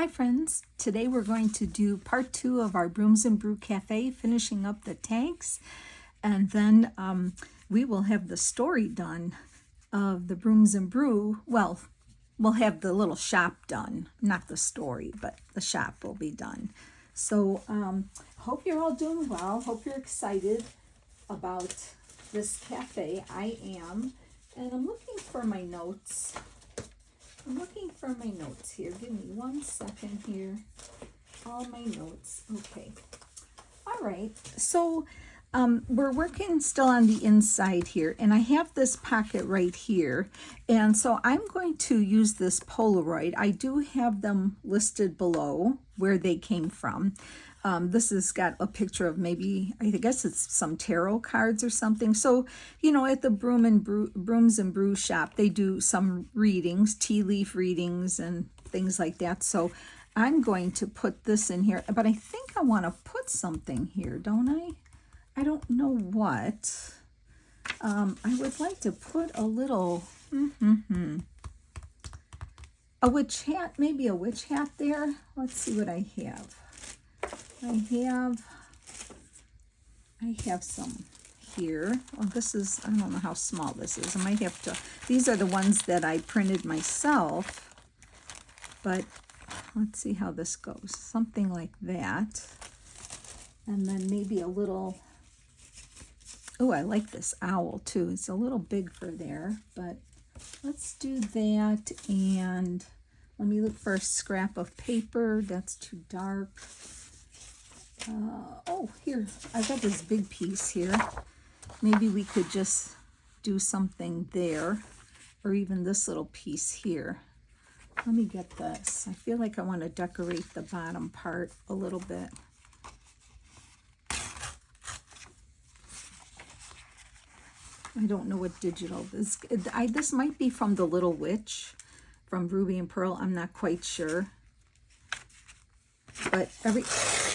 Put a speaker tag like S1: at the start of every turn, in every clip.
S1: Hi friends, today we're going to do part 2 of our Brooms and Brew Cafe, finishing up the tanks, and then we will have the story done of the Brooms and Brew. Well, we'll have the little shop done, not the story, but the shop will be done. So hope you're all doing well, hope you're excited about this cafe. I am, and I'm looking for my notes. Here. Give me 1 second here. All my notes. Okay. All right. So we're working still on the inside here, and I have this pocket right here. And so I'm going to use this Polaroid. I do have them listed below where they came from. This has got a picture of maybe, I guess it's some tarot cards or something. So, you know, at the Brooms and Brew shop, they do some readings, tea leaf readings and things like that. So I'm going to put this in here, but I think I want to put something here, don't I? I don't know what. I would like to put a little, a witch hat, maybe a witch hat there. Let's see what I have. I have some here. Oh, this is, I don't know how small this is. I might have to, these are the ones that I printed myself, but let's see how this goes. Something like that. And then maybe a little, oh, I like this owl too. It's a little big for there, but let's do that. And let me look for a scrap of paper. That's too dark. Oh, here, I've got this big piece here. Maybe we could just do something there, or even this little piece here. Let me get this. I feel like I want to decorate the bottom part a little bit. I don't know what digital this. This might be from the Little Witch, from Ruby and Pearl. I'm not quite sure. But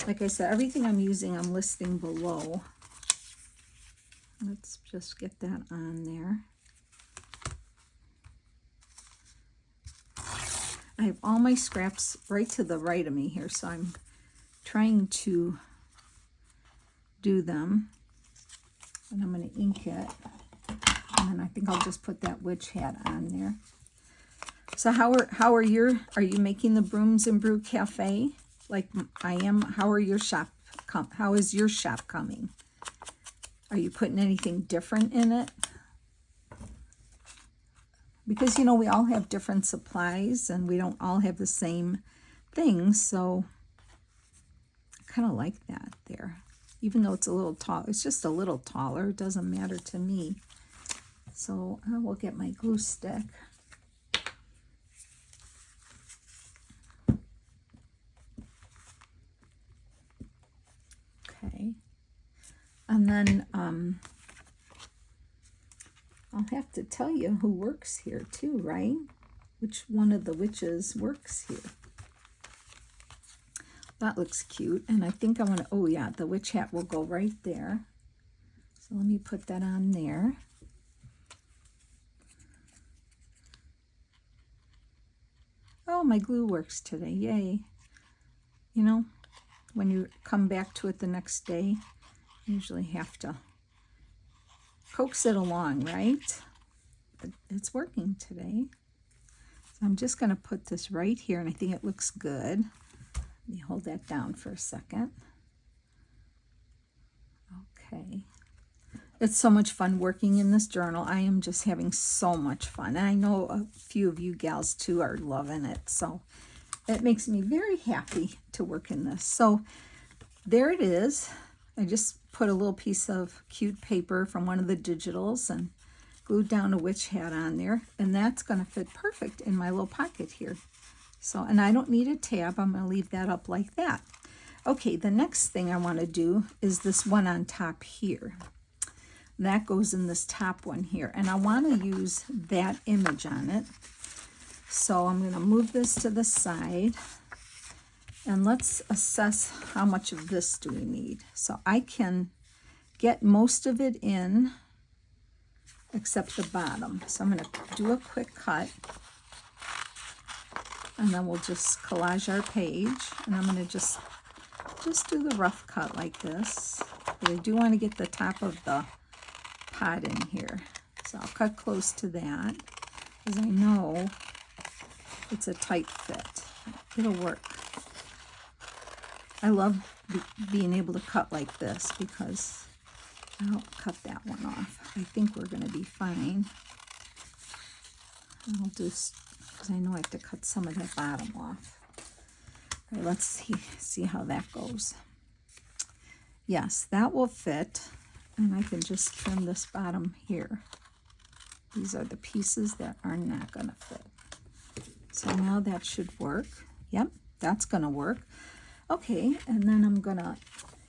S1: like I said, everything I'm using, I'm listing below. Let's just get that on there. I have all my scraps right to the right of me here, so I'm trying to do them. And I'm going to ink it. And then I think I'll just put that witch hat on there. So how are you making the Brooms and Brew Cafe? Like I am. How is your shop coming? Are you putting anything different in it? Because, you know, we all have different supplies and we don't all have the same things. So I kind of like that there. Even though it's a little tall, it's just a little taller. It doesn't matter to me. So I will get my glue stick. Okay, and then I'll have to tell you who works here too, right? Which one of the witches works here. That looks cute, and I think I want to, oh yeah, the witch hat will go right there. So let me put that on there. Oh, my glue works today, yay. You know, when you come back to it the next day, you usually have to coax it along, right? But it's working today. So I'm just going to put this right here, and I think it looks good. Let me hold that down for a second. Okay. It's so much fun working in this journal. I am just having so much fun. And I know a few of you gals too are loving it. So it makes me very happy to work in this. So there it is. I just put a little piece of cute paper from one of the digitals and glued down a witch hat on there. And that's going to fit perfect in my little pocket here. So, and I don't need a tab. I'm going to leave that up like that. Okay, the next thing I want to do is this one on top here. That goes in this top one here. And I want to use that image on it. So I'm going to move this to the side. And let's assess how much of this do we need. So I can get most of it in, except the bottom. So I'm going to do a quick cut. And then we'll just collage our page. And I'm going to just do the rough cut like this. But I do want to get the top of the pot in here. So I'll cut close to that because I know it's a tight fit. It'll work. I love being able to cut like this because I'll cut that one off. I think we're going to be fine. I'll just, because I know I have to cut some of that bottom off. All right, let's see how that goes. Yes, that will fit. And I can just trim this bottom here. These are the pieces that are not going to fit. So now that should work. Yep, that's going to work. Okay, and then I'm going to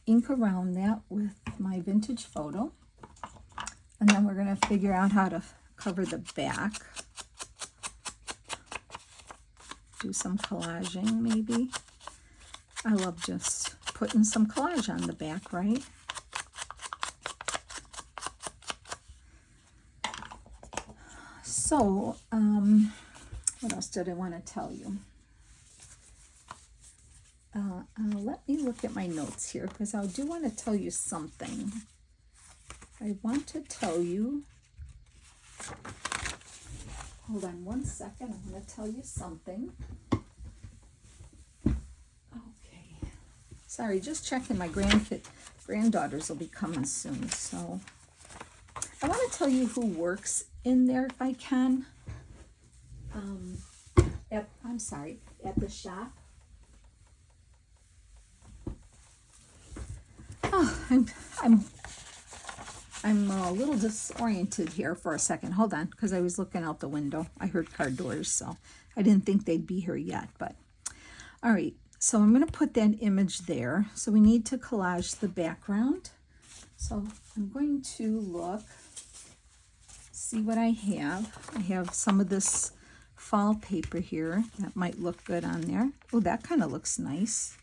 S1: ink around that with my vintage photo. And then we're going to figure out how to cover the back. Do some collaging maybe. I love just putting some collage on the back, right? So, what else did I want to tell you? Let me look at my notes here because I do want to tell you something. I want to tell you, hold on one second, I'm going to tell you something. Okay. Sorry, just checking, my granddaughters will be coming soon, so I want to tell you who works in there if I can. At the shop. Oh, I'm a little disoriented here for a second. Hold on, because I was looking out the window. I heard car doors, so I didn't think they'd be here yet. But all right, so I'm going to put that image there. So we need to collage the background. So I'm going to look, see what I have. I have some of this fall paper here that might look good on there. Oh, that kind of looks nice.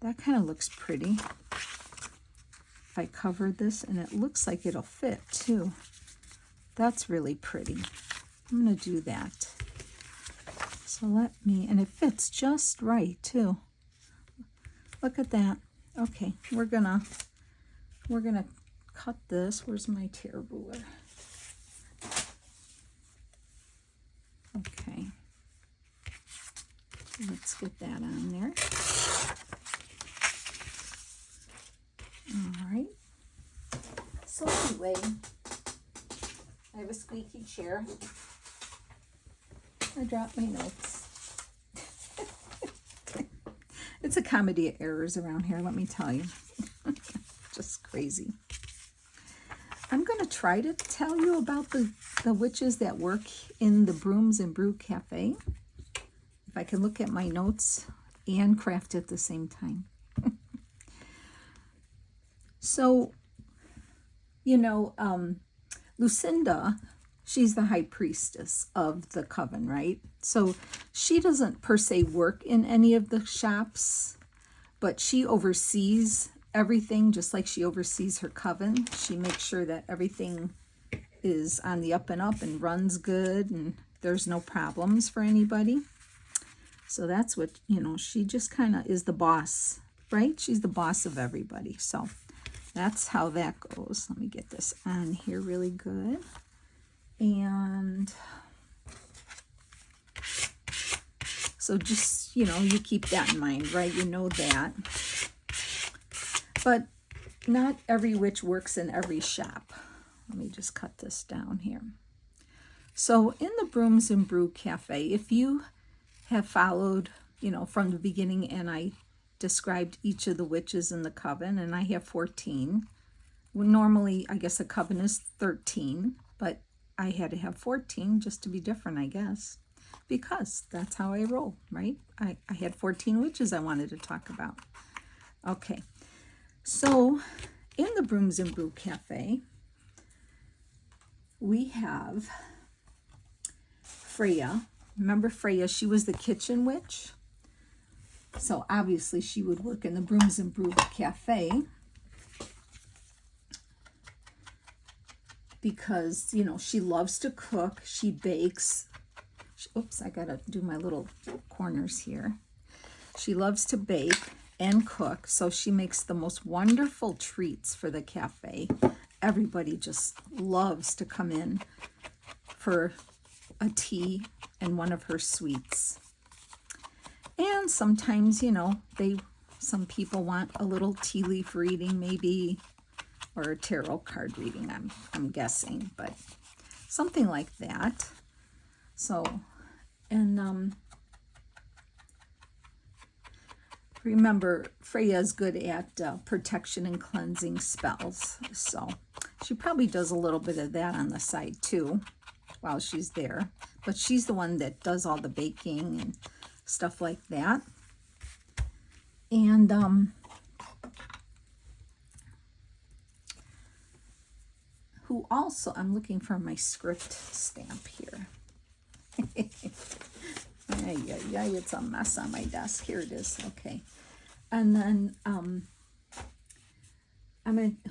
S1: That kind of looks pretty. If I cover this, and it looks like it'll fit too. That's really pretty. I'm going to do that. So and it fits just right too. Look at that. Okay, we're gonna cut this. Where's my tear ruler? Okay. Let's get that on there. All right. So anyway, I have a squeaky chair. I dropped my notes. It's a comedy of errors around here, let me tell you. Just crazy. I'm going to try to tell you about the witches that work in the Brooms and Brew Cafe. If I can look at my notes and craft at the same time. So, you know, Lucinda, she's the high priestess of the coven, right? So she doesn't per se work in any of the shops, but she oversees everything just like she oversees her coven. She makes sure that everything is on the up and up and runs good and there's no problems for anybody. So that's what, you know, she just kind of is the boss, right? She's the boss of everybody. So that's how that goes. Let me get this on here really good. And so just, you know, you keep that in mind, right? You know that. But not every witch works in every shop. Let me just cut this down here. So in the Brooms and Brew Cafe, if you have followed, you know, from the beginning, and I described each of the witches in the coven, and I have 14. Well, normally, I guess a coven is 13, but I had to have 14 just to be different, I guess, because that's how I roll, right? I had 14 witches I wanted to talk about. Okay, so in the Brooms and Brew Cafe, we have Freya. Remember Freya? She was the kitchen witch. So obviously she would work in the Brooms and Brew Cafe because, you know, she loves to cook. She bakes. oops, I gotta do my little corners here. She loves to bake and cook, so she makes the most wonderful treats for the cafe. Everybody just loves to come in for a tea and one of her sweets. And sometimes, you know, some people want a little tea leaf reading maybe, or a tarot card reading, I'm guessing, but something like that. So, and remember, Freya's good at protection and cleansing spells, so she probably does a little bit of that on the side too while she's there. But she's the one that does all the baking and stuff like that. And who also, I'm looking for my script stamp here. Yeah, it's a mess on my desk. Here it is. Okay. And then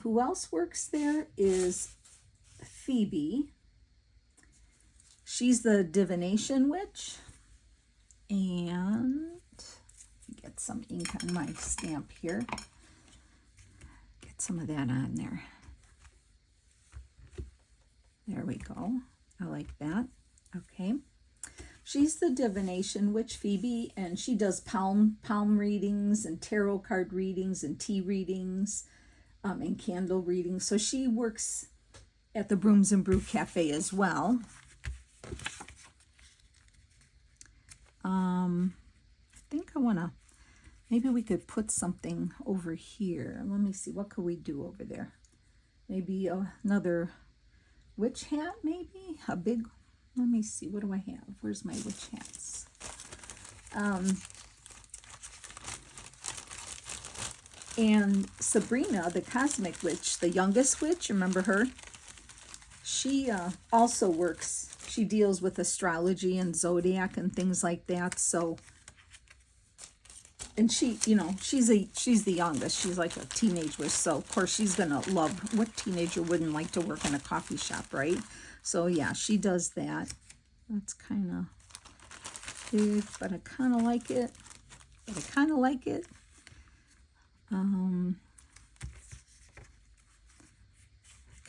S1: who else works there is Phoebe. She's the divination witch. And get some ink on my stamp here. Get some of that on there. There we go. I like that. Okay. She's the divination witch, Phoebe, and she does palm readings and tarot card readings and tea readings and candle readings. So she works at the Brooms and Brew Cafe as well. I think I want to, maybe we could put something over here. Let me see, what could we do over there? Maybe another witch hat, maybe? A big, let me see, what do I have? Where's my witch hats? And Sabrina, the cosmic witch, the youngest witch, remember her? She also works, she deals with astrology and zodiac and things like that. So, and she, you know, she's the youngest. She's like a teenage witch. So, of course, she's going to love, what teenager wouldn't like to work in a coffee shop, right? So, yeah, she does that. That's kind of big, but I kind of like it.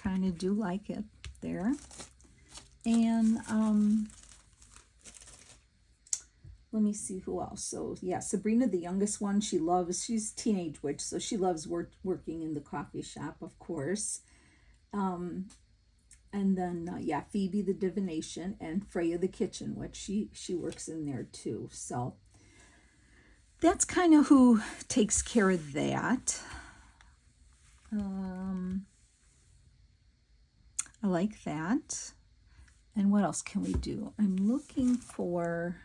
S1: Kind of do like it there. And let me see who else. So yeah, Sabrina, the youngest one, she's teenage witch, so she loves working in the coffee shop, of course. And then yeah, Phoebe the divination, and Freya the kitchen witch, she works in there too. So that's kind of who takes care of that. I like that. And what else can we do? I'm looking for,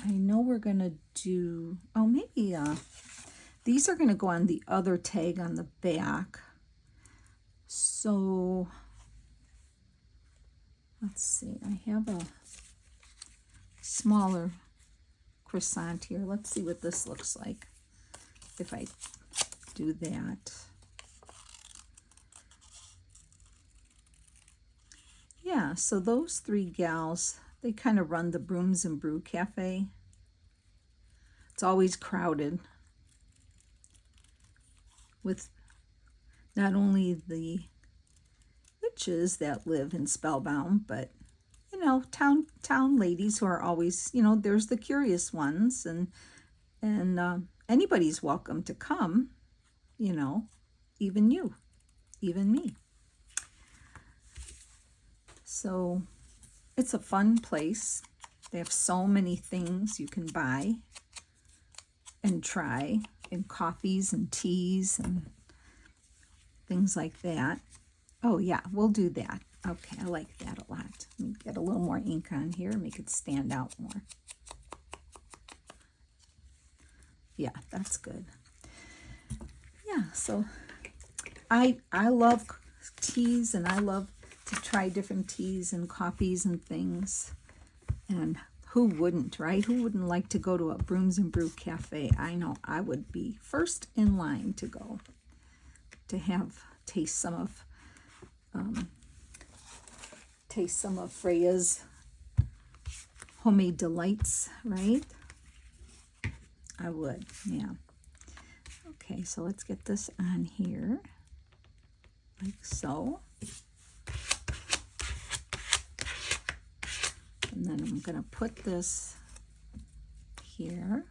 S1: I know we're going to do, oh, maybe these are going to go on the other tag on the back. So let's see, I have a smaller croissant here. Let's see what this looks like if I do that. Yeah, so those three gals, they kind of run the Brooms and Brew Cafe. It's always crowded with not only the witches that live in Spellbound, but, you know, town ladies who are always, you know, there's the curious ones, and anybody's welcome to come, you know, even you, even me. So it's a fun place. They have so many things you can buy and try, and coffees and teas and things like that. Oh yeah, we'll do that. Okay, I like that a lot. Let me get a little more ink on here, make it stand out more. Yeah, that's good. Yeah, so I love teas, and I love to try different teas and coffees and things. And who wouldn't, right? Who wouldn't like to go to a Brooms and Brew Cafe? I know I would be first in line to go to taste some of taste some of Freya's homemade delights, right? I would, yeah. Okay, so let's get this on here, like so. And then I'm going to put this here.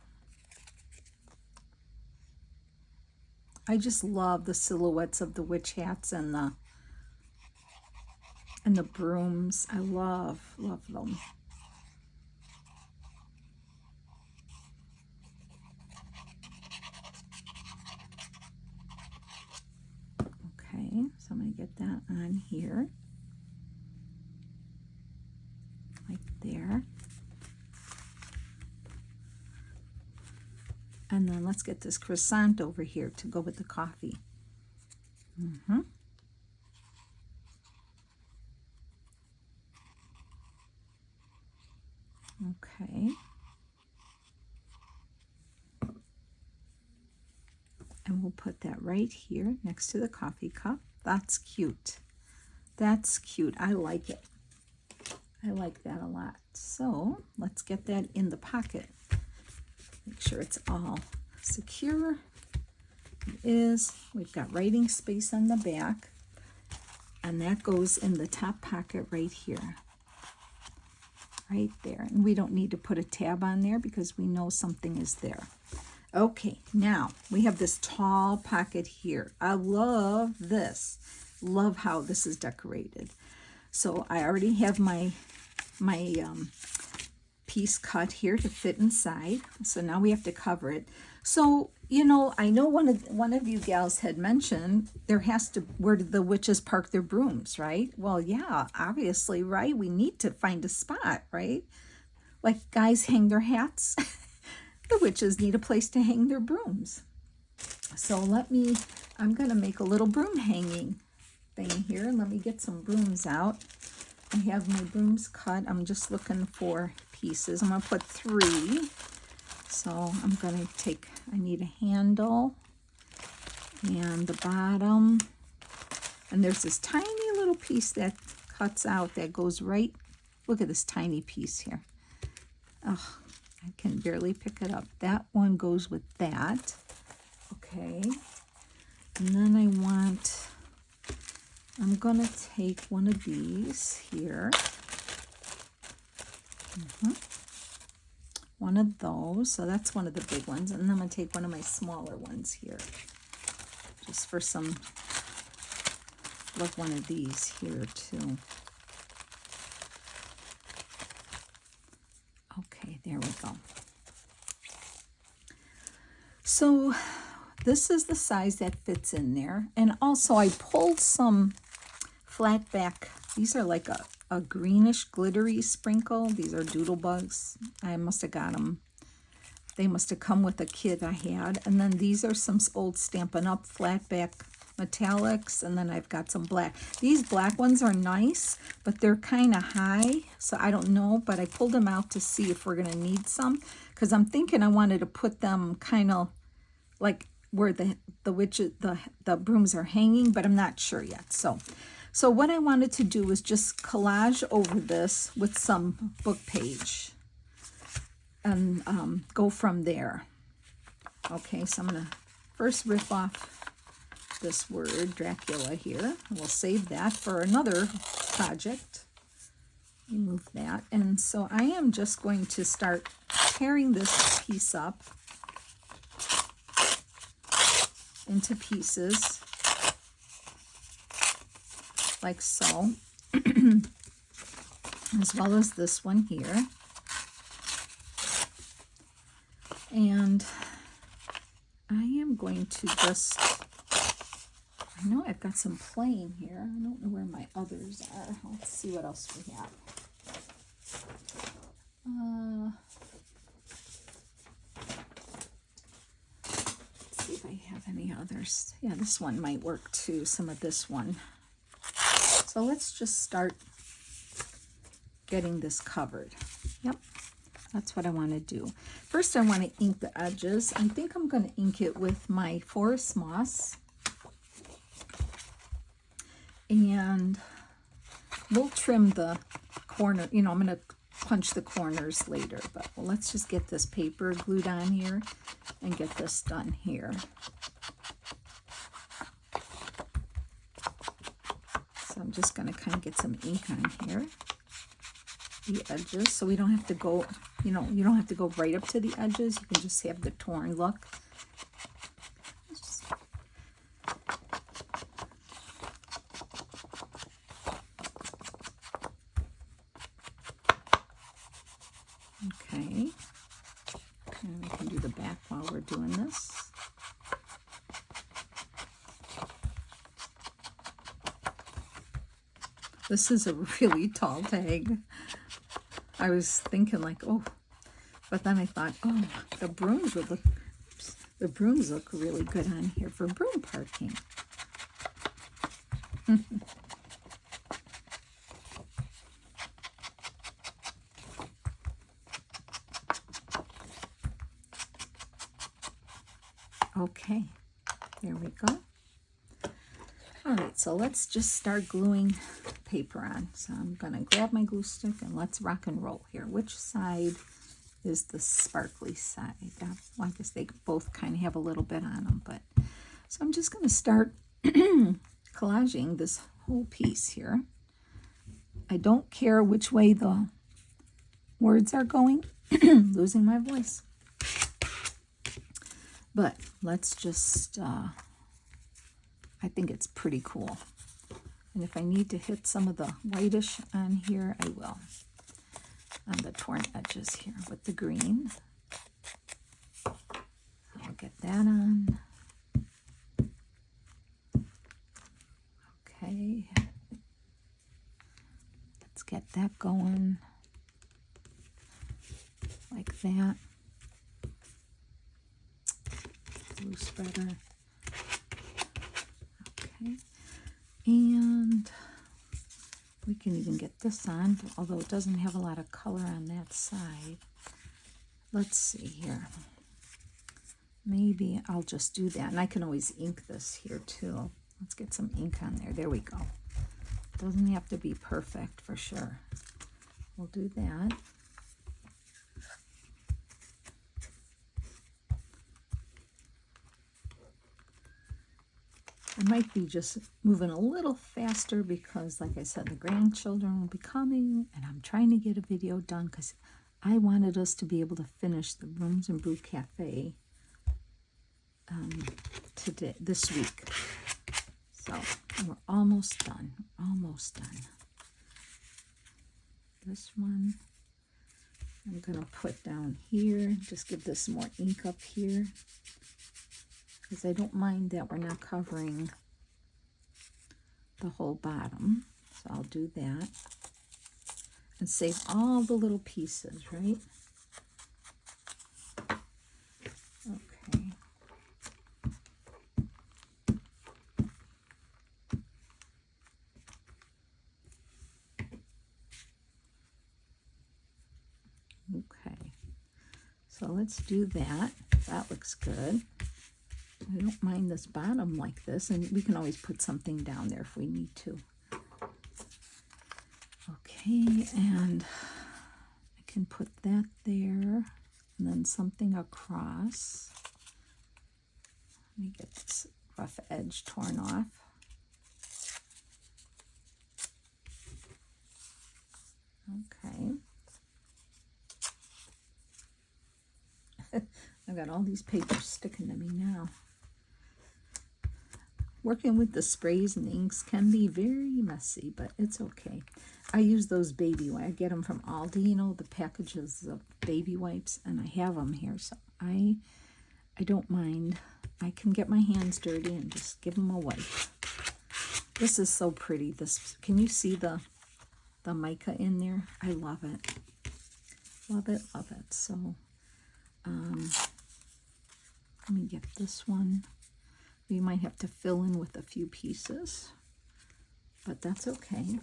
S1: I just love the silhouettes of the witch hats and the brooms. I love them. Okay, so I'm going to get that on here, like there. And then let's get this croissant over here to go with the coffee. Okay. And we'll put that right here next to the coffee cup. That's cute. That's cute. I like it. I like that a lot. So let's get that in the pocket. Make sure it's all secure. It is. We've got writing space on the back. And that goes in the top pocket right here. Right there. And we don't need to put a tab on there because we know something is there. Okay, now we have this tall pocket here. I love this. Love how this is decorated. So I already have my piece cut here to fit inside. So now we have to cover it. So, you know, I know one of you gals had mentioned there has to, where the witches park their brooms, right? Well, yeah, obviously, right? We need to find a spot, right? Like guys hang their hats. The witches need a place to hang their brooms. So I'm going to make a little broom hanging thing here. Let me get some brooms out. I have my brooms cut. I'm just looking for pieces. I'm going to put 3. So I'm going to take, I need a handle and the bottom. And there's this tiny little piece that cuts out that goes right, look at this tiny piece here. Oh, I can barely pick it up. That one goes with that. Okay. And then I'm going to take one of these here. One of those. So that's one of the big ones. And then I'm going to take one of my smaller ones here. Just for some, like one of these here too. Okay, there we go. So this is the size that fits in there. And also I pulled some flat back. These are like a greenish glittery sprinkle. These are doodle bugs. I must have got them. They must have come with a kit I had. And then these are some old Stampin' Up! Flat back metallics, and then I've got some black. These black ones are nice, but they're kind of high, so I don't know, but I pulled them out to see if we're going to need some, because I'm thinking I wanted to put them kind of like where the brooms are hanging, but I'm not sure yet. So what I wanted to do was just collage over this with some book page and go from there. Okay, so I'm going to first rip off this word Dracula here. We'll save that for another project. Remove that. And so I am just going to start tearing this piece up into pieces like so, as well as this one here. And I am going to just, I know I've got some plain here. I don't know where my others are. Let's see what else we have. Let's see if I have any others. Yeah, this one might work too, some of this one. So let's just start getting this covered. Yep, that's what I want to do. First, I want to ink the edges. I think I'm going to ink it with my forest moss. And We'll trim the corner, you know, I'm going to punch the corners later, but well, let's just get this paper glued on here and get this done here. So I'm just going to kind of get some ink on here, the edges, so we don't have to go, you know, you don't have to go right up to the edges. You can just have the torn look. Okay, and we can do the back while we're doing this. This is a really tall tag. I was thinking like, oh, but then I thought, oh, the brooms would look, the brooms look really good on here for broom parking. Okay, there we go. All right, so let's just start gluing paper on. So I'm going to grab my glue stick and let's rock and roll here. Which side is the sparkly side? Well, I guess they both kind of have a little bit on them, but so I'm just going to start collaging this whole piece here. I don't care which way the words are going. Losing my voice. But let's just, I think it's pretty cool. And if I need to hit some of the whitish on here, I will. On the torn edges here with the green. I'll get that on. Okay. Let's get that going. Like that. Glue spreader. Okay, and we can even get this on, although it doesn't have a lot of color on that side. Let's see here. Maybe I'll just do that, and I can always ink this here too. Let's get some ink on there. There we go. Doesn't have to be perfect for sure. We'll do that. I might be just moving a little faster because, like I said, the grandchildren will be coming, and I'm trying to get a video done because I wanted us to be able to finish the Brooms and Brew Cafe this week. So we're almost done, almost done. This one I'm going to put down here, just give this more ink up here. Because I don't mind that we're not covering the whole bottom. So I'll do that. And save all the little pieces, right? Okay. Okay. So let's do that. That looks good. I don't mind this bottom like this, and we can always put something down there if we need to. Okay, and I can put that there, and then something across. Let me get this rough edge torn off. Okay. I've got all these papers sticking to me now. Working with the sprays and inks can be very messy, but it's okay. I use those baby wipes. I get them from Aldi, you know, the packages of baby wipes, and I have them here, so I don't mind. I can get my hands dirty and just give them a wipe. This is so pretty. This, can you see the mica in there? I love it. Love it, love it. So, let me get this one. We might have to fill in with a few pieces, but that's okay.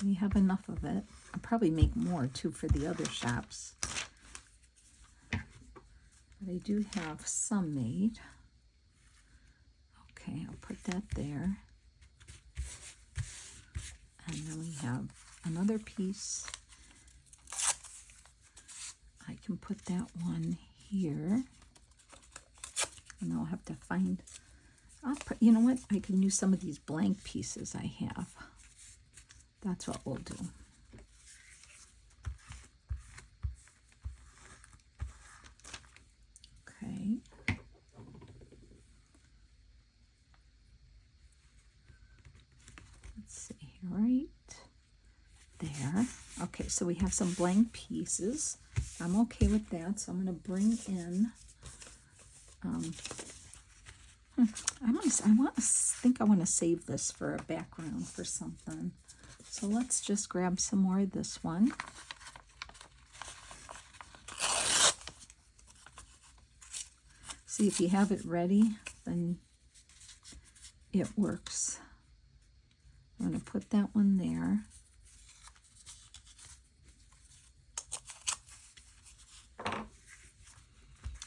S1: We have enough of it. I'll probably make more too for the other shops. But I do have some made. Okay, I'll put that there. And then we have another piece. I can put that one here. And I'll have to find, you know what? I can use some of these blank pieces I have. That's what we'll do. Okay. Let's see here, right there. Okay, so we have some blank pieces. I'm okay with that, so I'm going to bring in, I want to save this for a background for something. So let's just grab some more of this one. See, if you have it ready, then it works. I'm going to put that one there.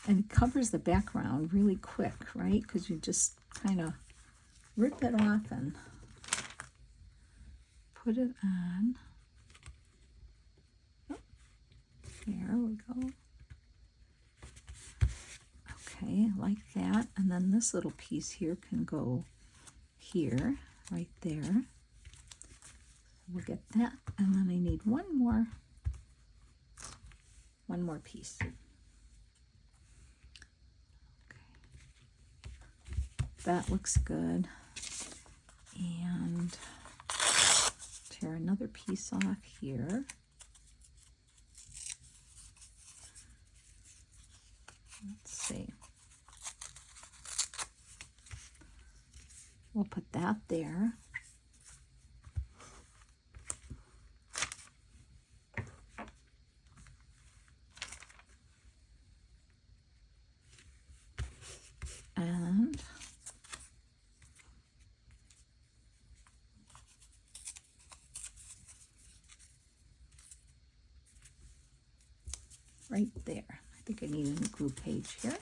S1: And it covers the background really quick, right? Because you just kind of rip it off and put it on. Oh, there we go. Okay, like that. And then this little piece here can go here, right there. We'll get that. And then I need one more piece. That looks good. And tear another piece off here. Let's see. We'll put that there. And right there. I think I need a glue page here.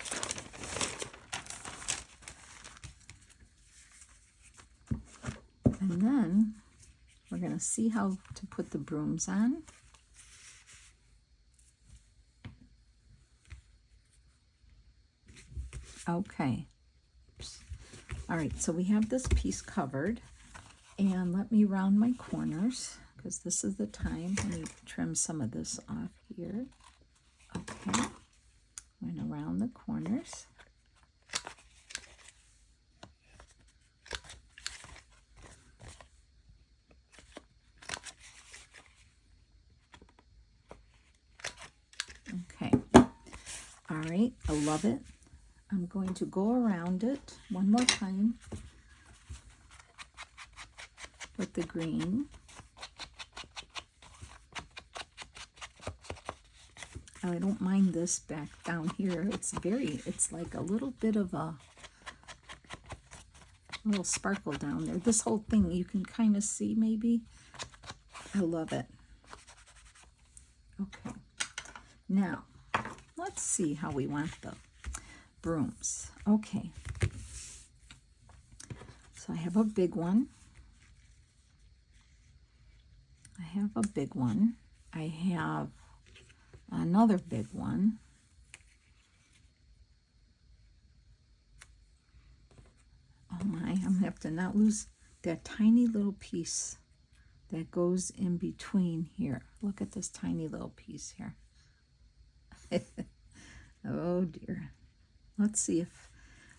S1: And then we're going to see how to put the brooms on. Okay. All right, so we have this piece covered. And let me round my corners, because this is the time. Let me trim some of this off here. Okay. I'm going to round the corners. Okay. All right, I love it. I'm going to go around it one more time with the green. I don't mind this back down here. It's like a little bit of a little sparkle down there. This whole thing you can kind of see maybe. I love it. Okay. Now, let's see how we want the brooms. Okay. So I have a big one. I have a big one. I have another big one. Oh my, I'm gonna have to not lose that tiny little piece that goes in between here. Look at this tiny little piece here. Oh dear. Let's see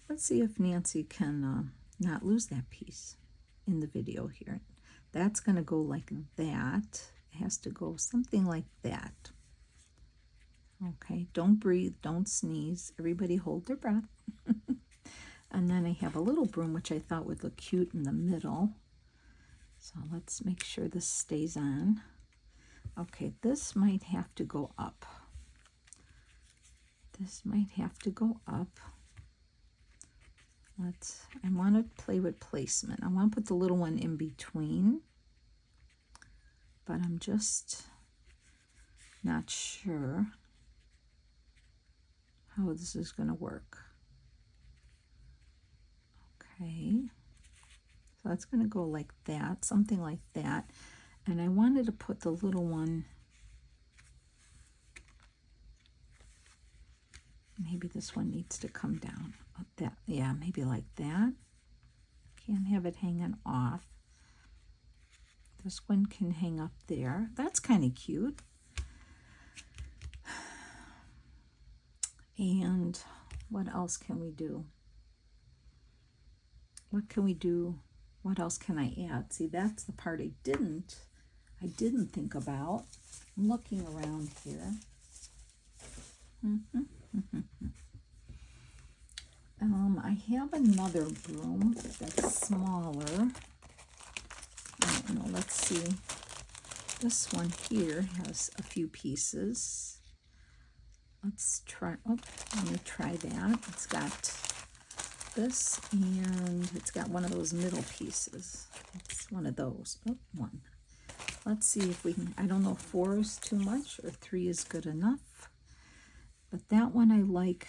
S1: if Nancy can not lose that piece in the video here. That's gonna go like that. It has to go something like that. Okay, don't breathe, don't sneeze. Everybody hold their breath. And then I have a little broom, which I thought would look cute in the middle. So let's make sure this stays on. Okay, this might have to go up. This might have to go up. I want to play with placement. I want to put the little one in between, but I'm just not sure how this is going to work. Okay, So that's going to go like that, something like that. And I wanted to put the little one, maybe this one needs to come down. That, yeah, maybe like that. Can't have it hanging off. This one can hang up there. That's kind of cute. And what else can we do? What can we do? What else can I add? See, that's the part I didn't think about. I'm looking around here. I have another broom that's smaller. I don't know, let's see. This one here has a few pieces. Let's try, oh, let me try that. It's got this, and it's got one of those middle pieces. It's one of those. Oh, one. Let's see if we can, I don't know if 4 is too much or 3 is good enough. But that one I like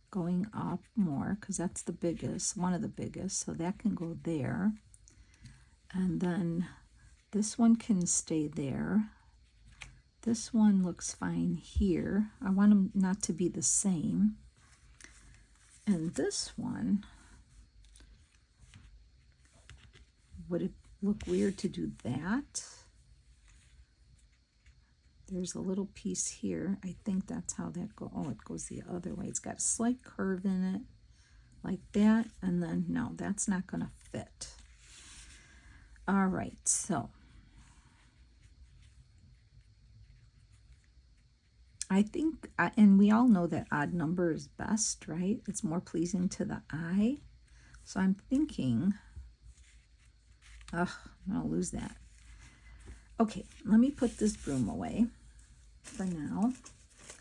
S1: going up more because that's the biggest, one of the biggest. So that can go there. And then this one can stay there. This one looks fine here. I want them not to be the same. And this one, would it look weird to do that? There's a little piece here. I think that's how that goes. Oh, it goes the other way. It's got a slight curve in it, like that. And then, no, that's not going to fit. All right, so I think, and we all know that odd number is best, right? It's more pleasing to the eye. So I'm thinking, I'm going to lose that. Okay, let me put this broom away for now.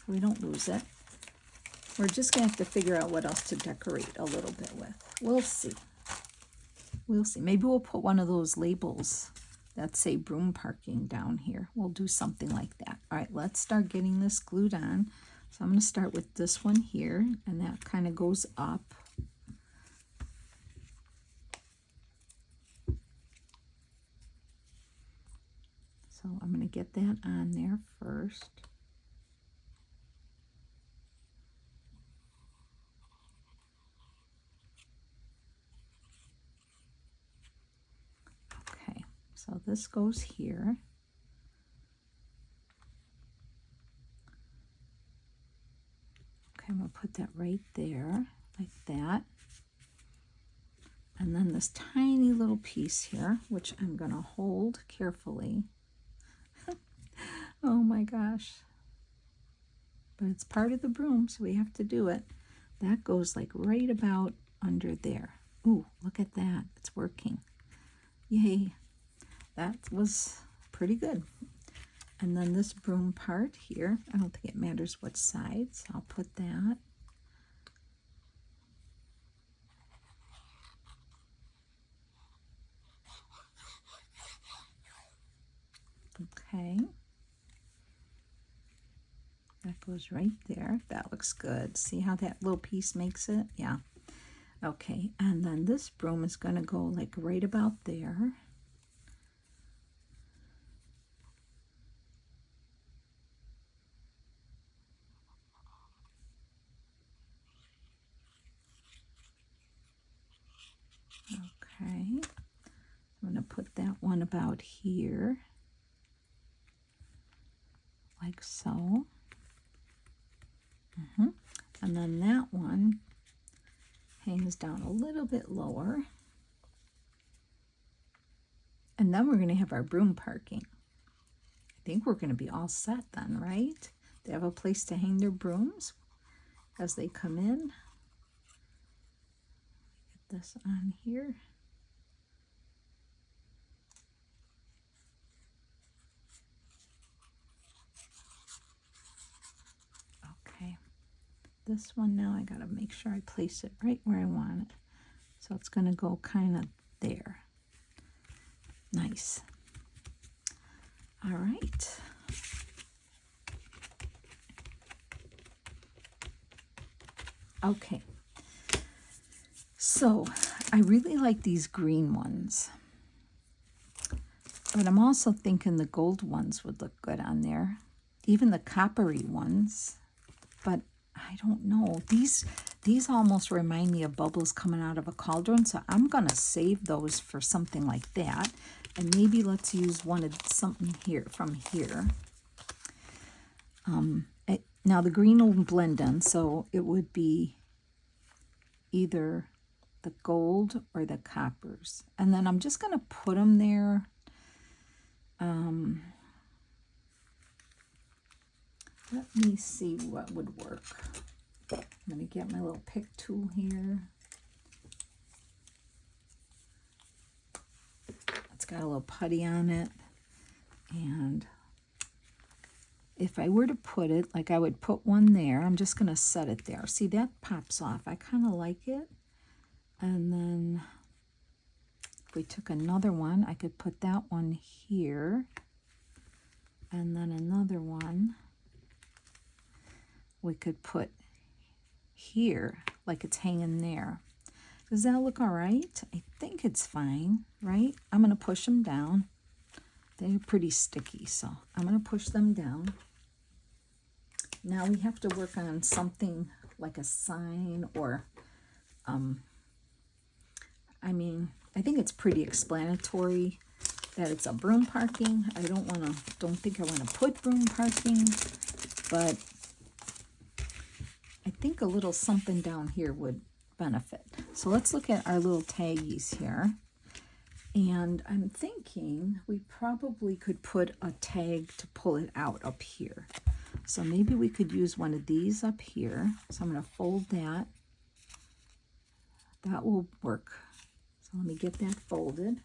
S1: We don't lose it. We're just going to have to figure out what else to decorate a little bit with. We'll see. We'll see. Maybe we'll put one of those labels that say broom parking down here. We'll do something like that. All right, let's start getting this glued on. So I'm going to start with this one here, and that kind of goes up. So I'm going to get that on there first. Okay, so this goes here. Okay, I'm going to put that right there, like that. And then this tiny little piece here, which I'm going to hold carefully. Oh my gosh. But it's part of the broom, so we have to do it. That goes like right about under there. Ooh, look at that. It's working. Yay. That was pretty good. And then this broom part here, I don't think it matters what side, so I'll put that. Okay. That goes right there. That looks good. See how that little piece makes it? Yeah. Okay, and then this broom is going to go like right about there. Okay, I'm going to put that one about here, like so. And then that one hangs down a little bit lower. And then we're going to have our broom parking. I think we're going to be all set then, right? They have a place to hang their brooms as they come in. Get this on here. Okay. This one now, I got to make sure I place it right where I want it. So it's going to go kind of there. Nice. All right. Okay. So I really like these green ones. But I'm also thinking the gold ones would look good on there. Even the coppery ones. But I don't know. These almost remind me of bubbles coming out of a cauldron. So I'm going to save those for something like that. And maybe let's use one of something here from here. Now the green will blend in. So it would be either the gold or the coppers. And then I'm just going to put them there. Let me see what would work. I'm going to get my little pick tool here. It's got a little putty on it. And if I were to put it, like I would put one there, I'm just going to set it there. See, that pops off. I kind of like it. And then if we took another one, I could put that one here. And then another one we could put here, like it's hanging there. Does that look all right? I think it's fine, right? I'm going to push them down. They're pretty sticky, so I'm going to push them down. Now we have to work on something like a sign or, I mean, I think it's pretty explanatory that it's a broom parking. I don't think I want to put broom parking, but I think a little something down here would benefit. So let's look at our little taggies here. And I'm thinking we probably could put a tag to pull it out up here. So maybe we could use one of these up here. So I'm going to fold that. That will work. So let me get that folded.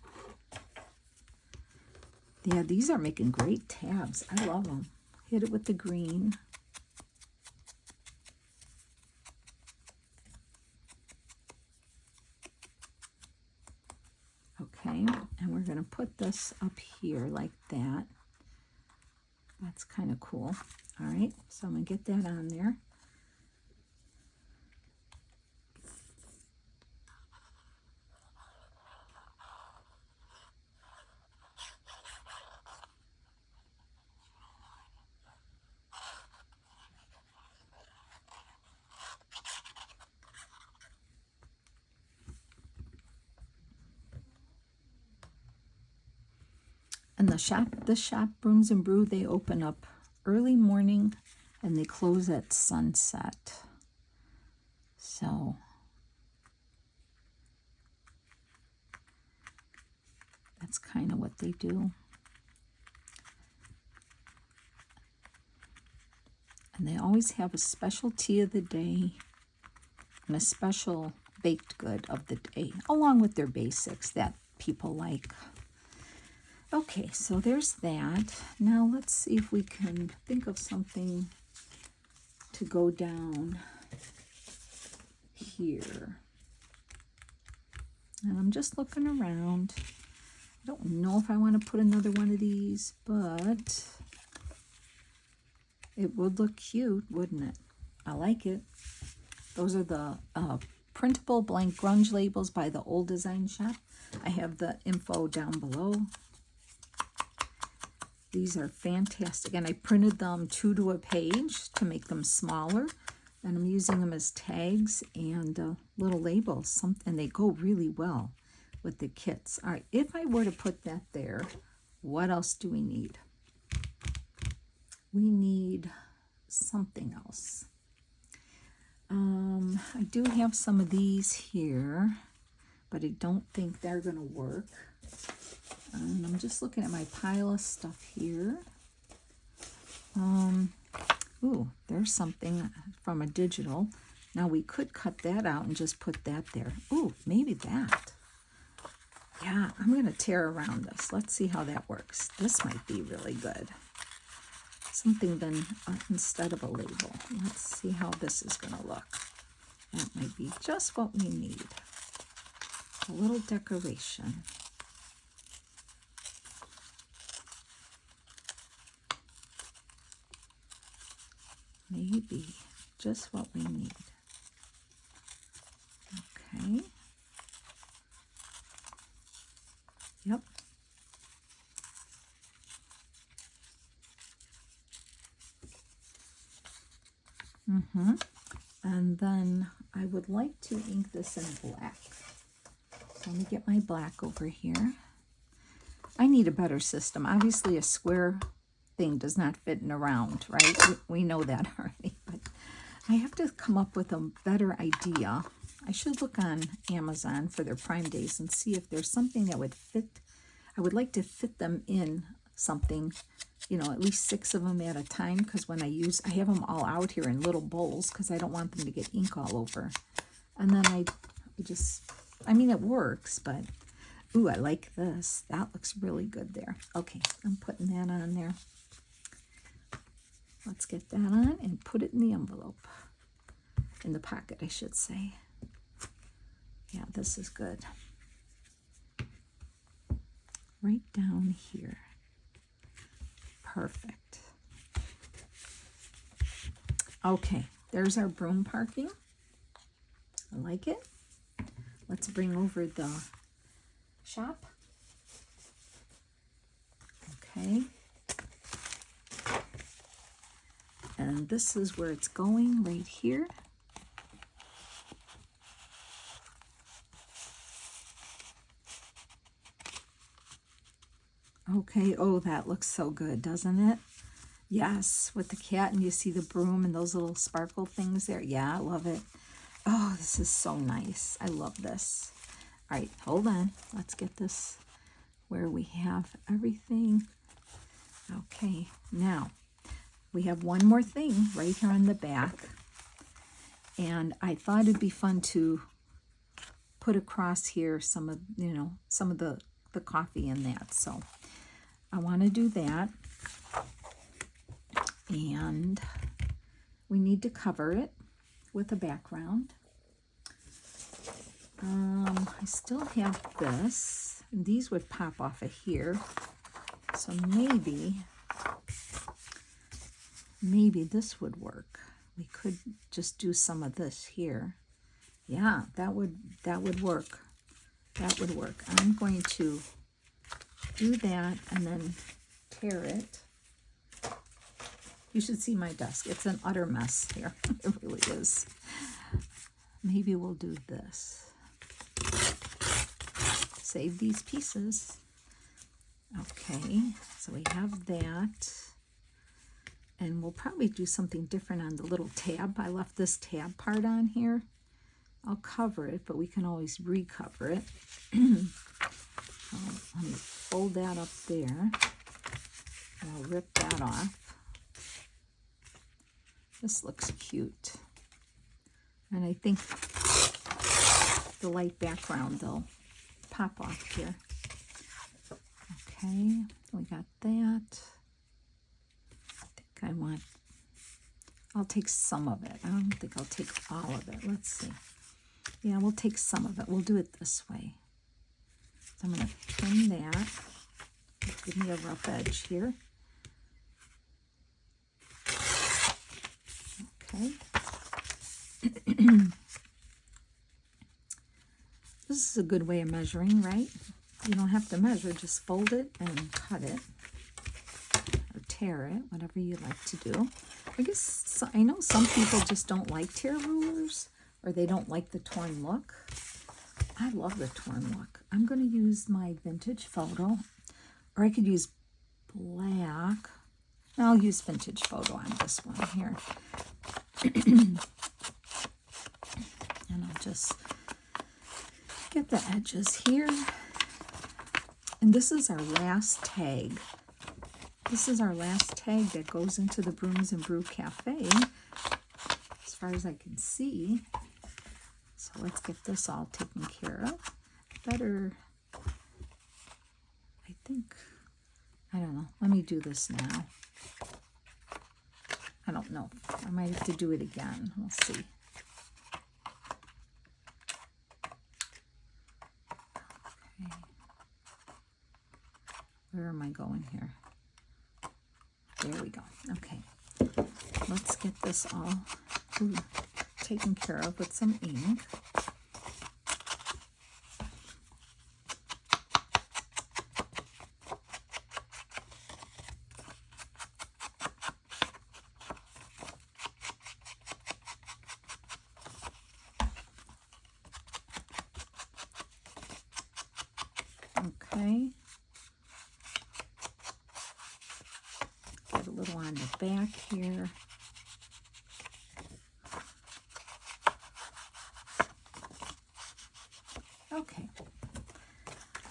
S1: Yeah, these are making great tabs. I love them. Hit it with the green. Okay, and we're going to put this up here like that. That's kind of cool. All right, so I'm going to get that on there. And this shop, Brooms and Brew, they open up early morning and they close at sunset. So that's kind of what they do. And they always have a special tea of the day and a special baked good of the day, along with their basics that people like. Okay, so there's that. Now let's see if we can think of something to go down here. And I'm just looking around. I don't know if I want to put another one of these, but it would look cute, wouldn't it? I like it. Those are the printable blank grunge labels by the Old Design Shop. I have the info down below. These are fantastic, and I printed them 2 to a page to make them smaller, and I'm using them as tags and little labels, and they go really well with the kits. All right, if I were to put that there, what else do we need? We need something else. I do have some of these here, but I don't think they're going to work. And I'm just looking at my pile of stuff here. Ooh, there's something from a digital. Now we could cut that out and just put that there. Ooh, maybe that. Yeah, I'm going to tear around this. Let's see how that works. This might be really good. Something then instead of a label. Let's see how this is going to look. That might be just what we need. A little decoration. Maybe just what we need. Okay. Yep. And then I would like to ink this in black. So let me get my black over here. I need a better system. Obviously, a square thing does not fit in a round, right? We know that already, but I have to come up with a better idea. I should look on Amazon for their Prime Days and see if there's something that would fit. I would like to fit them in something, you know, at least 6 of them at a time, because when I have them all out here in little bowls because I don't want them to get ink all over. And then I mean, it works, but, ooh, I like this. That looks really good there. Okay, I'm putting that on there. Let's get that on and put it in the envelope. In the pocket, I should say. Yeah, this is good. Right down here. Perfect. Okay, there's our broom parking. I like it. Let's bring over the shop. Okay. And this is where it's going, right here. Okay, oh, that looks so good, doesn't it? Yes, with the cat, and you see the broom and those little sparkle things there. Yeah, I love it. Oh, this is so nice. I love this. All right, hold on. Let's get this where we have everything. Okay, now we have one more thing right here on the back. And I thought it'd be fun to put across here some of, some of the coffee in that. So I want to do that. And we need to cover it with a background. I still have this. And these would pop off of here. So maybe this would work. We could just do some of this here. Yeah, that would work. That would work. I'm going to do that and then tear it. You should see my desk. It's an utter mess here. It really is. Maybe we'll do this. Save these pieces. Okay, so we have that. And we'll probably do something different on the little tab. I left this tab part on here. I'll cover it, but we can always recover it. Let me fold that up there. I'll rip that off. This looks cute. And I think the light background, they'll pop off here. Okay, we got that. I'll take some of it. I don't think I'll take all of it. Let's see. Yeah, we'll take some of it. We'll do it this way. So I'm going to trim that. Give me a rough edge here. Okay. This is a good way of measuring, right? You don't have to measure, just fold it and cut it. Or tear it, whatever you like to do. I guess I know some people just don't like tear rulers, or they don't like the torn look. I love the torn look. I'm going to use my vintage photo, or I could use black. I'll use vintage photo on this one here. And I'll just get the edges here. And this is our last tag. This is our last tag that goes into the Brooms and Brew Cafe, as far as I can see. So let's get this all taken care of. Better, I think, I don't know. Let me do this now. I don't know. I might have to do it again. We'll see. Okay. Where am I going here? There we go. Okay. Let's get this all taken care of with some ink. back here. Okay,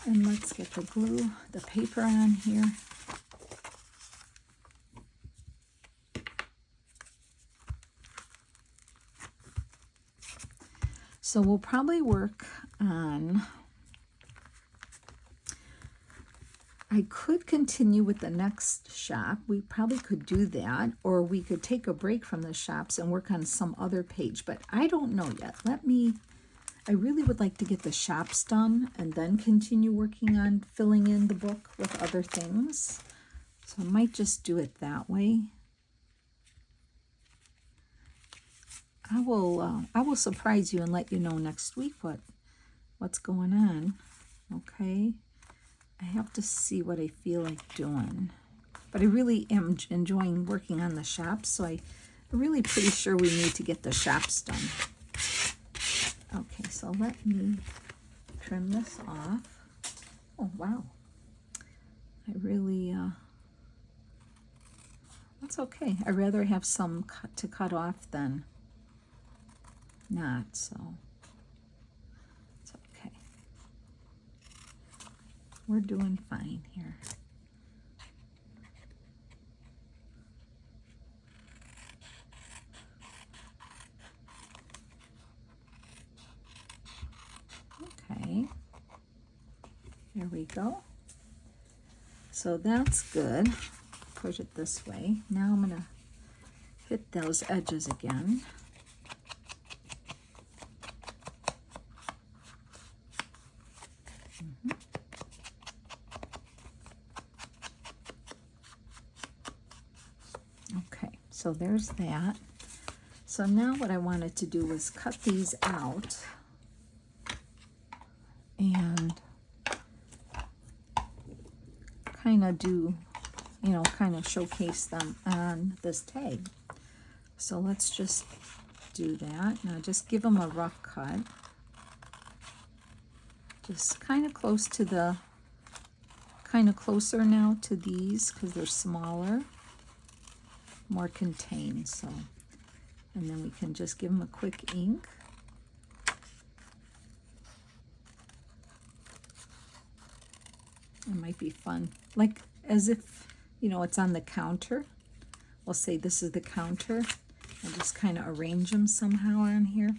S1: and let's get the glue, the paper on here. So we'll probably work on, I could continue with the next shop. We probably could do that, or we could take a break from the shops and work on some other page, but I don't know yet. I really would like to get the shops done and then continue working on filling in the book with other things. So I might just do it that way. I will surprise you and let you know next week what's going on. Okay, I have to see what I feel like doing, but I really am enjoying working on the shops, so I'm really pretty sure we need to get the shops done. Okay, so let me trim this off. Oh wow, I really that's okay. I'd rather have some to cut off than not, so it's okay. We're doing fine here. Okay, there we go. So that's good. Push it this way. Now I'm gonna hit those edges again. Okay, so there's that. So now what I wanted to do was cut these out and kind of do, kind of showcase them on this tag. So let's just do that. Now just give them a rough cut. Just kind of closer now to these because they're smaller, more contained. So, and then we can just give them a quick ink. It might be fun, like as if, it's on the counter. We'll say this is the counter, and just kind of arrange them somehow on here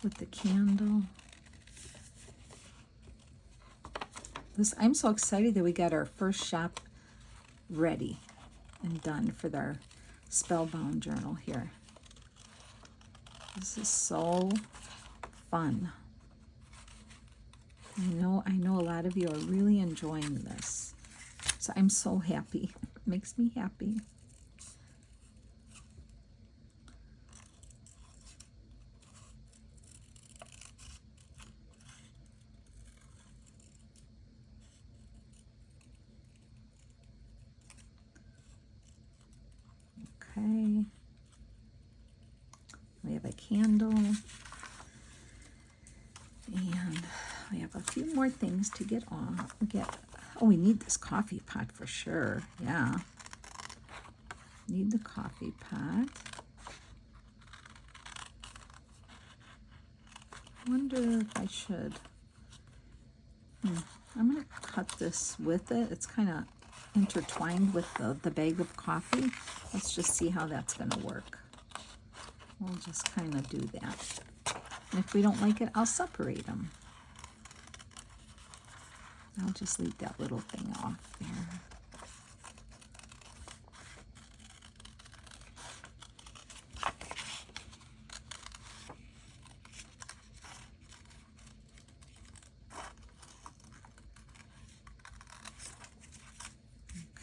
S1: with the candle. I'm so excited that we got our first shop ready and done for our Spellbound journal here. This is so fun. I know a lot of you are really enjoying this. So I'm so happy. It makes me happy. Okay. We have a candle. And we have a few more things to get on. Oh, we need this coffee pot for sure. Yeah. Need the coffee pot. I wonder if I should. I'm going to cut this with it. It's kind of intertwined with the bag of coffee. Let's just see how that's going to work. We'll just kind of do that. And if we don't like it, I'll separate them. I'll just leave that little thing off there.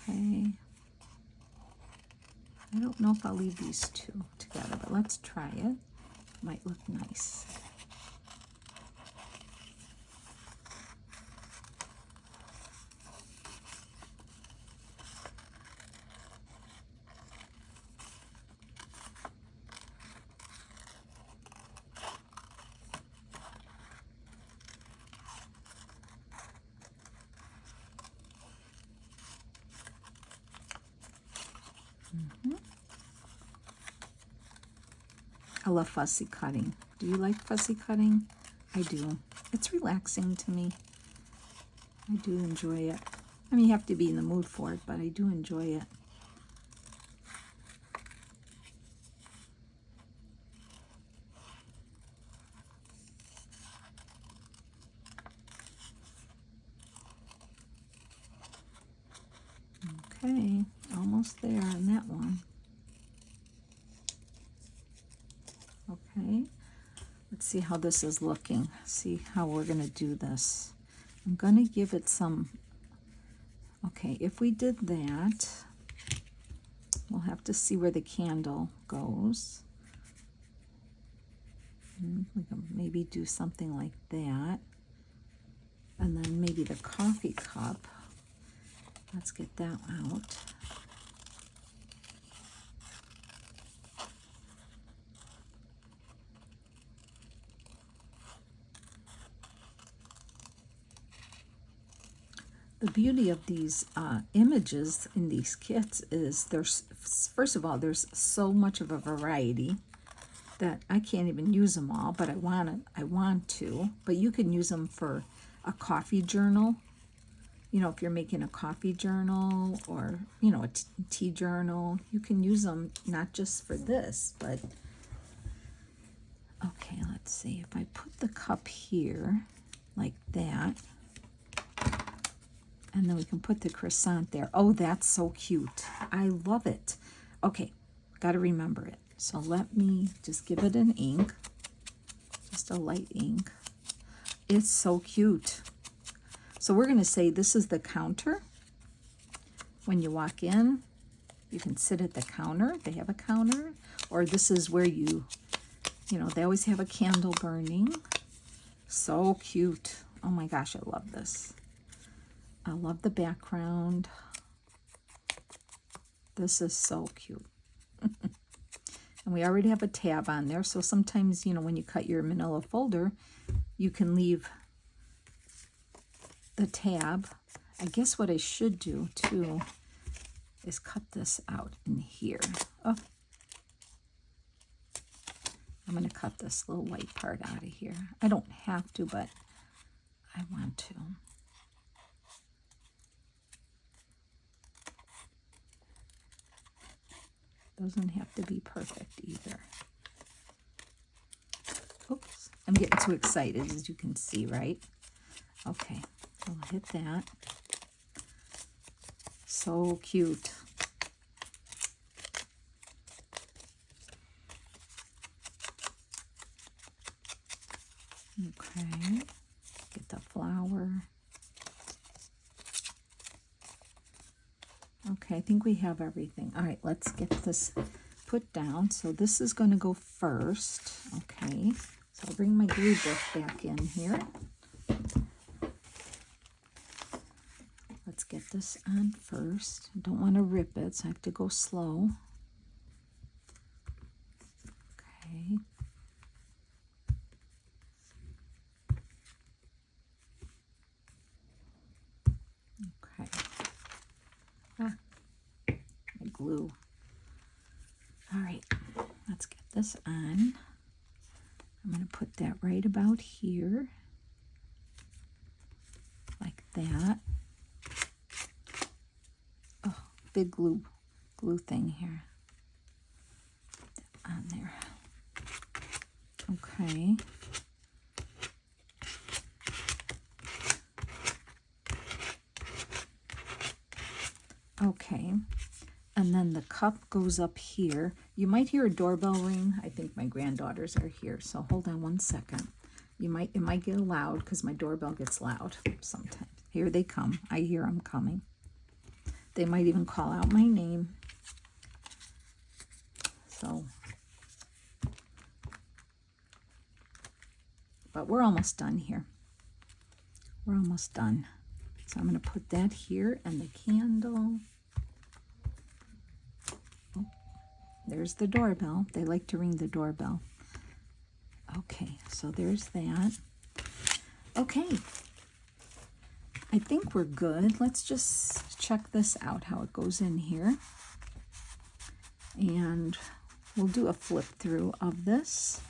S1: Okay. I don't know if I'll leave these two together, but let's try it. Might look nice. I love fussy cutting. Do you like fussy cutting? I do. It's relaxing to me. I do enjoy it. I mean, you have to be in the mood for it, but I do enjoy it. Okay, almost there on that one. Okay, let's see how this is looking. See how we're going to do this. I'm going to give it some, okay, if we did that, we'll have to see where the candle goes. We can maybe do something like that. And then maybe the coffee cup. Let's get that out. The beauty of these images in these kits is there's, first of all, there's so much of a variety that I can't even use them all, but I want to. But you can use them for a coffee journal. You know, if you're making a coffee journal or, you know, a tea journal, you can use them not just for this, but okay, let's see. If I put the cup here like that, and then we can put the croissant there. Oh, that's so cute. I love it. Okay, got to remember it. So let me just give it an ink, just a light ink. It's so cute. So we're going to say this is the counter. When you walk in, you can sit at the counter. They have a counter. Or this is where you know, they always have a candle burning. So cute. Oh my gosh, I love this. I love the background. This is so cute. And we already have a tab on there. So sometimes, you know, when you cut your manila folder, you can leave the tab. I guess what I should do too is cut this out in here. Oh, I'm going to cut this little white part out of here. I don't have to, but I want to. Doesn't have to be perfect either. Oops, I'm getting too excited, as you can see, right? Okay, I'll hit that. So cute. Okay, get the flower. Okay, I think we have everything. All right, let's get this put down. So this is going to go first. Okay, so I'll bring my glue brush back in here. Let's get this on first. I don't want to rip it, so I have to go slow. Okay. Okay. Ah, my glue. All right, let's get this on. I'm going to put that right about here, like that. Oh, big glue thing here. Put that on there. Okay. Okay, and then the cup goes up here. You might hear a doorbell ring. I think my granddaughters are here, so hold on one second. It might get loud because my doorbell gets loud sometimes. Here they come. I hear them coming. They might even call out my name. So, but we're almost done here. We're almost done. So I'm going to put that here and the candle. Oh, there's the doorbell. They like to ring the doorbell. Okay, so there's that. Okay, I think we're good. Let's just check this out, how it goes in here. And we'll do a flip through of this.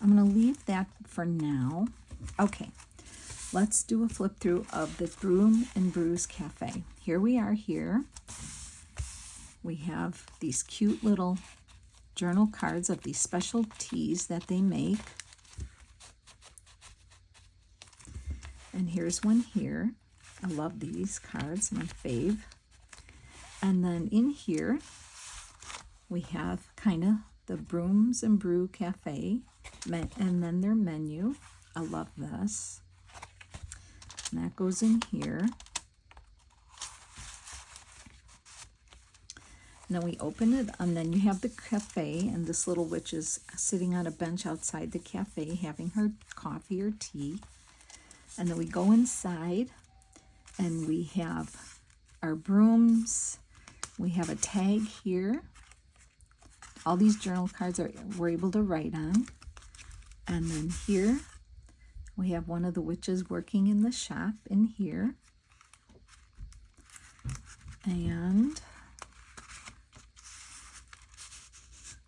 S1: I'm going to leave that for now. Okay, let's do a flip through of the Broom and Brews Cafe. Here we are here. We have these cute little journal cards of these special teas that they make. And here's one here. I love these cards, my fave. And then in here, we have kind of the Brooms and Brew Cafe, and then their menu. I love this. And that goes in here. And then we open it, and then you have the cafe, and this little witch is sitting on a bench outside the cafe having her coffee or tea. And then we go inside, and we have our brooms. We have a tag here. All these journal cards we're able to write on. And then here, we have one of the witches working in the shop in here. And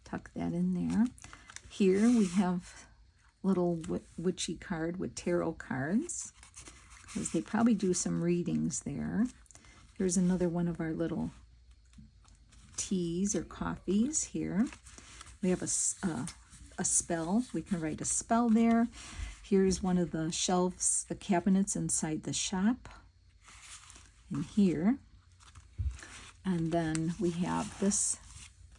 S1: tuck that in there. Here we have little witchy card with tarot cards, because they probably do some readings there. Here's another one of our little teas or coffees here. We have a spell. We can write a spell there. Here's one of the shelves, the cabinets inside the shop in here. And then we have this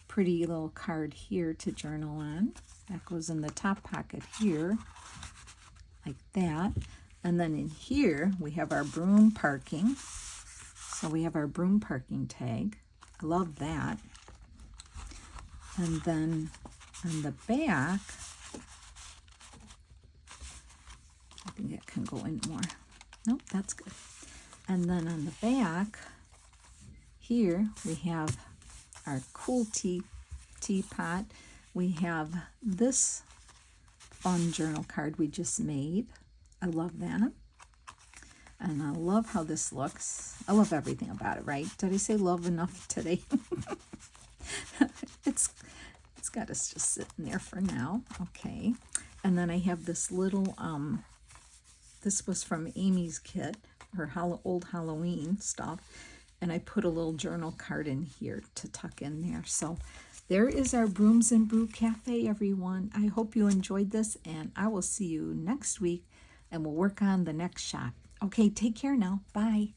S1: pretty little card here to journal on. That goes in the top pocket here, like that. And then in here, we have our broom parking. So we have our broom parking tag. I love that. And then on the back, I think that can go in more. Nope, that's good. And then on the back, here we have our cool teapot. We have this fun journal card we just made. I love that. And I love how this looks. I love everything about it, right? Did I say love enough today? It's got us just sitting there for now. Okay. And then I have this little, this was from Amy's kit, her old Halloween stuff. And I put a little journal card in here to tuck in there. So there is our Brooms and Brew Cafe, everyone. I hope you enjoyed this, and I will see you next week, and we'll work on the next shop. Okay, take care now. Bye.